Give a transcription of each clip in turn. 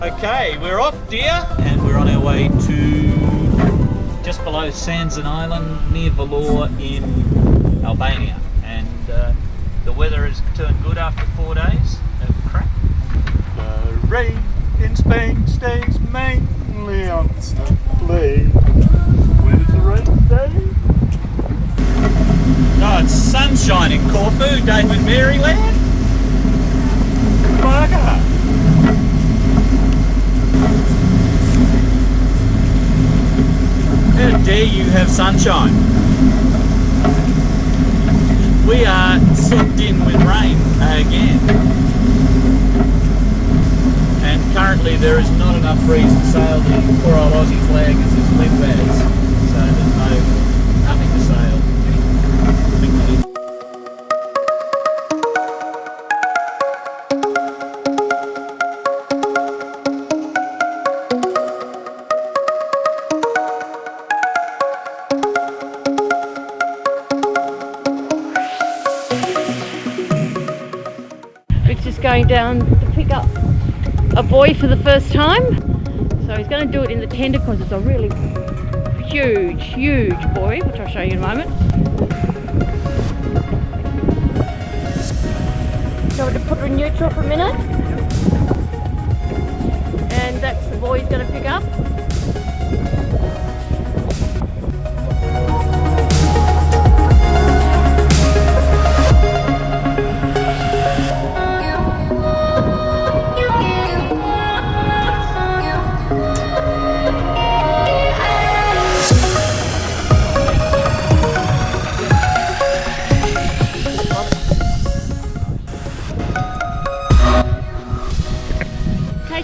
Okay, we're off, dear, and we're on our way to just below Sansan Island near Buoy in Albania. And the weather has turned good after 4 days of crap. The rain in Spain stays mainly on the plain. When it's a rainy day. Oh, it's sunshine in Corfu, David Maryland. Bugger! How dare you have sunshine? We are soaked in with rain again. And currently there is not enough breeze to sail the poor old Aussie flag as this wind bags. So there's nothing to sail. I think we need Rick's just going down to pick up a buoy for the first time. So he's going to do it in the tender because it's a really huge buoy, which I'll show you in a moment. So we're going to put her in neutral for a minute. And that's the buoy he's going to pick up.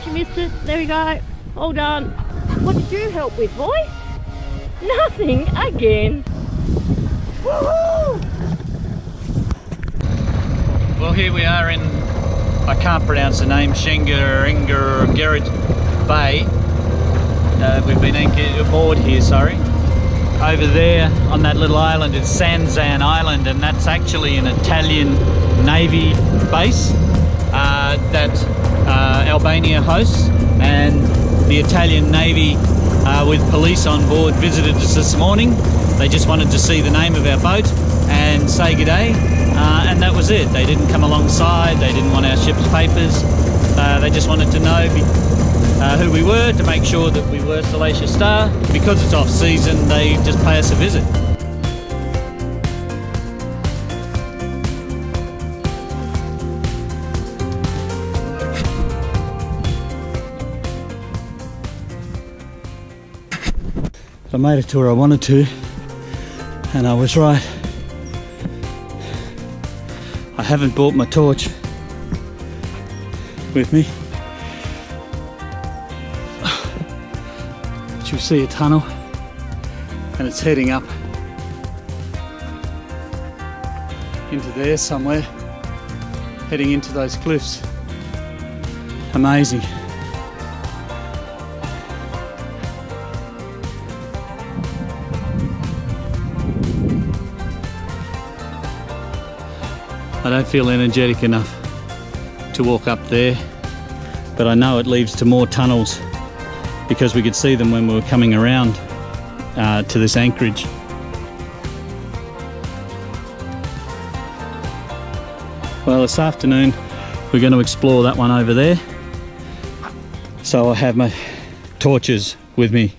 You missed it. There we go. All done. What did you help with, boy? Nothing again. Woohoo! Well, here we are in, I can't pronounce the name, Gerrit Bay. We've been aboard here, sorry. Over there on that little island is Sansan Island, and that's actually an Italian Navy base that Albania hosts, and the Italian Navy with police on board visited us this morning. They just wanted to see the name of our boat and say good day, and that was it. They didn't come alongside, they didn't want our ship's papers, they just wanted to know who we were, to make sure that we were Salacia Star. Because it's off season, they just pay us a visit. I made it to where I wanted to, and I was right. I haven't brought my torch with me. But you'll see a tunnel, and it's heading up into there somewhere, heading into those cliffs. Amazing. I don't feel energetic enough to walk up there, but I know it leads to more tunnels because we could see them when we were coming around to this anchorage. Well, this afternoon we're going to explore that one over there, so I have my torches with me.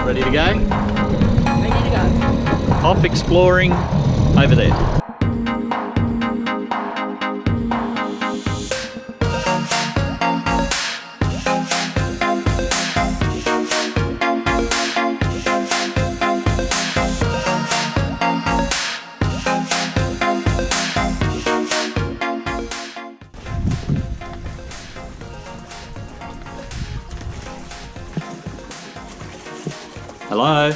Ready to go? Ready to go. Off exploring over there. Hello?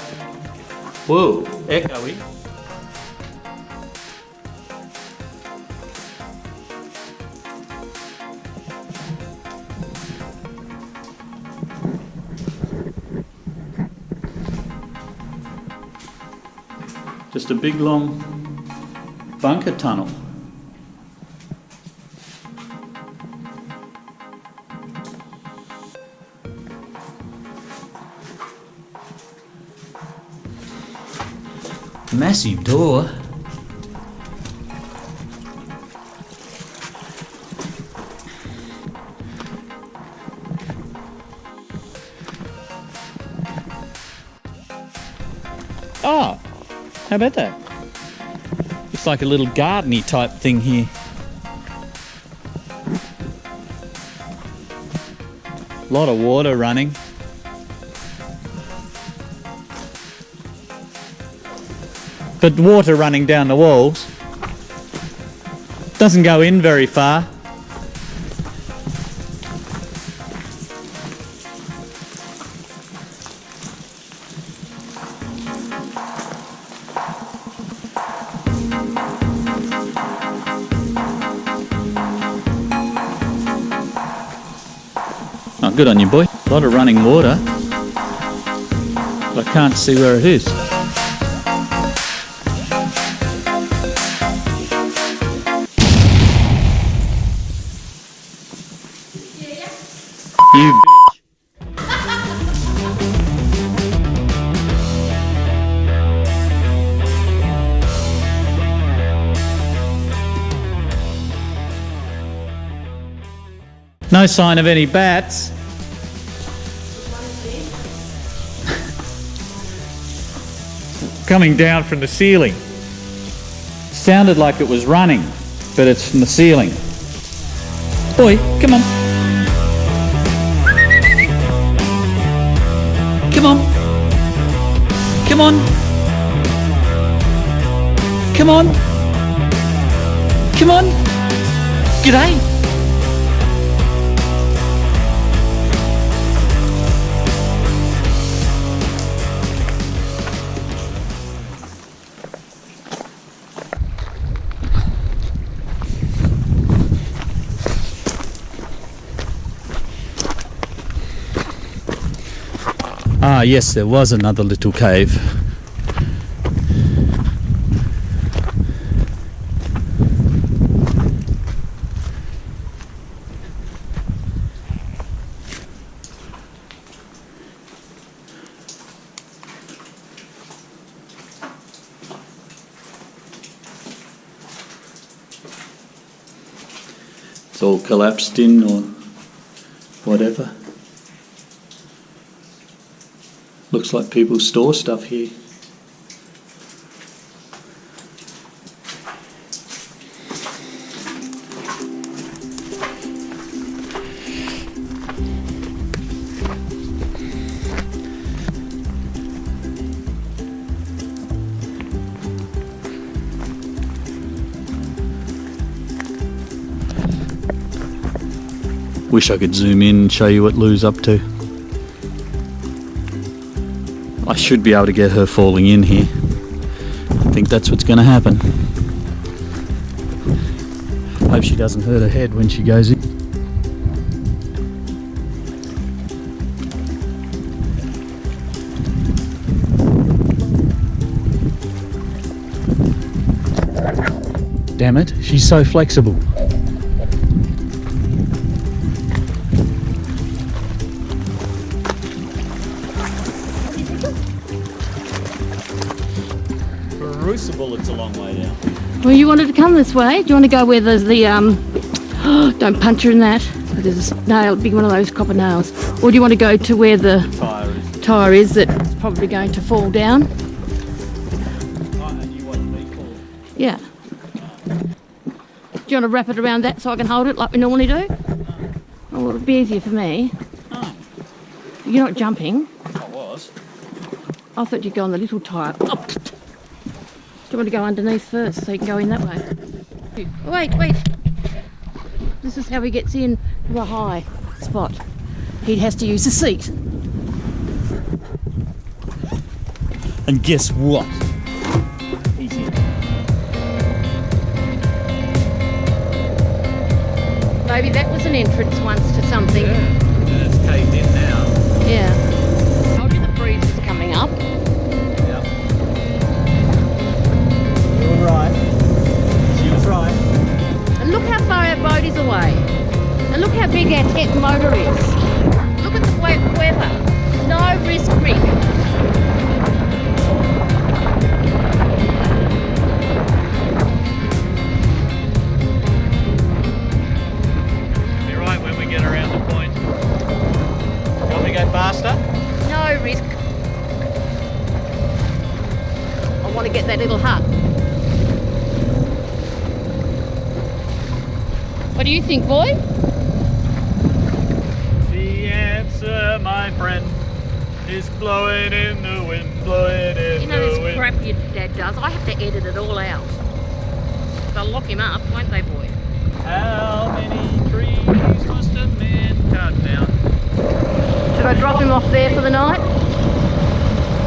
Whoa, echoey. Just a big long bunker tunnel. Massive door. Oh, how about that? Looks like a little gardeny type thing here. A lot of water running. But water running down the walls. Doesn't go in very far. Oh, good on you, boy. A lot of running water. But I can't see where it is. You bitch. No sign of any bats. Coming down from the ceiling. Sounded like it was running, but it's from the ceiling. Boy, come on. Come on. Come on. Come on. Come on. G'day. Ah, yes, there was another little cave. It's all collapsed in or whatever. Looks like people store stuff here. Wish I could zoom in and show you what Lou's up to. I should be able to get her falling in here. I think that's what's going to happen. Hope she doesn't hurt her head when she goes in. Damn it, she's so flexible. Crucible, it's a long way down. Well, you wanted to come this way. Do you want to go where there's the don't punch her in that. There's a nail, big one of those copper nails. Or do you want to go to where the tyre is that's probably going to fall down? Oh, and you want me fall? Yeah. Do you want to wrap it around that so I can hold it like we normally do? Oh, well, it'll be easier for me. Oh. You're not jumping. I was. I thought you'd go on the little tyre. Oh. Do you want to go underneath first so you can go in that way? Oh, wait. This is how he gets in to a high spot. He has to use the seat. And guess what? He's in. Maybe that was an entrance once to something. Yeah, and it's caved in now. Yeah. I told you the breeze is coming up. Yeah. You're right. boat is away. And look how big our tech motor is. Look at the weather. No risk, Rick. Be right when we get around the point. You want me to go faster? No risk. I want to get that little hut. What do you think, boy? The answer, my friend, is blowing in the wind, blowing in You know the this wind. crap your dad does? I have to edit it all out. They'll lock him up, won't they, boy? How many trees must a man cut down? Should I drop him off there for the night?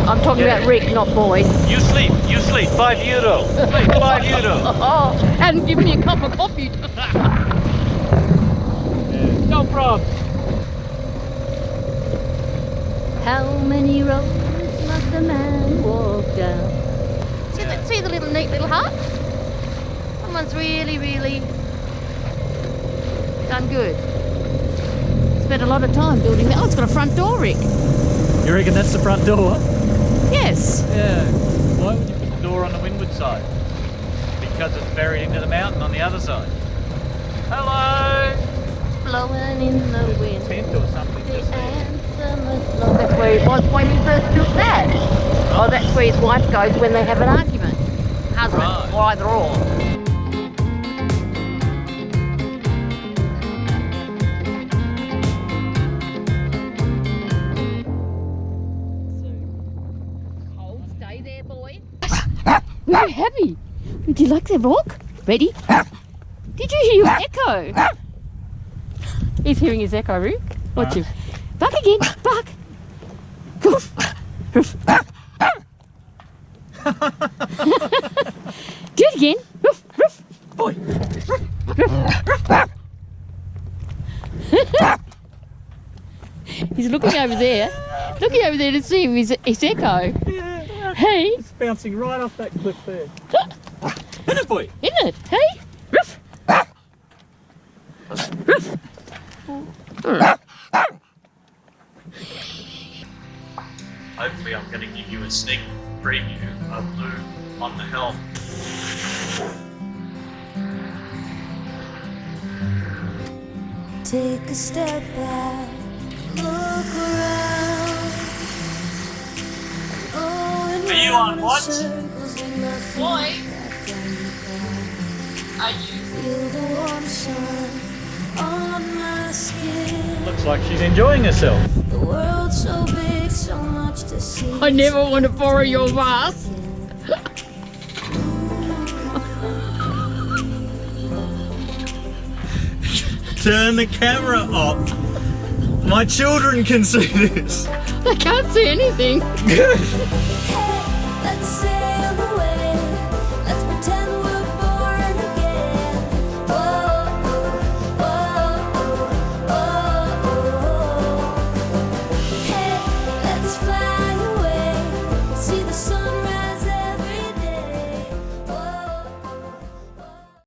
I'm talking Yeah. about Rick, not boy. You sleep, €5. Sleep, €5. Oh, and give me a cup of coffee. No problem. How many roads must a man walk down? See the little neat little hut? Someone's really done good. Spent a lot of time building that. Oh, it's got a front door, Rick. You reckon that's the front door? Yes. Yeah. Why would you put the door on the windward side? Because it's buried into the mountain on the other side. Hello! Blowing in the wind. Tent or something just there. That's where he was when he first built that. Oh, that's where his wife goes when they have an argument. Husband, Right. or either or. Stay there, boy. Very heavy. Would you like the walk? Ready? Did you hear your echo? He's hearing his echo, Rick. Watch him. Bark again. Bark. Roof. Roof. Do it again. Roof. Roof. Boy. He's looking over there. Looking over there to see his echo. Yeah. Hey. It's bouncing right off that cliff there. Isn't it, boy? Isn't it? Hey. Roof. Roof. Hopefully I'm going to give you a sneak preview of Lou on the helm. Take a step back, look around. Are you on what? Boy. Are you? Feel the warm sun on my skin. Looks like she's enjoying herself. The world's so big, so much to see. I never want to borrow your vase. Turn the camera off. My children can see this. I can't see anything. Hey,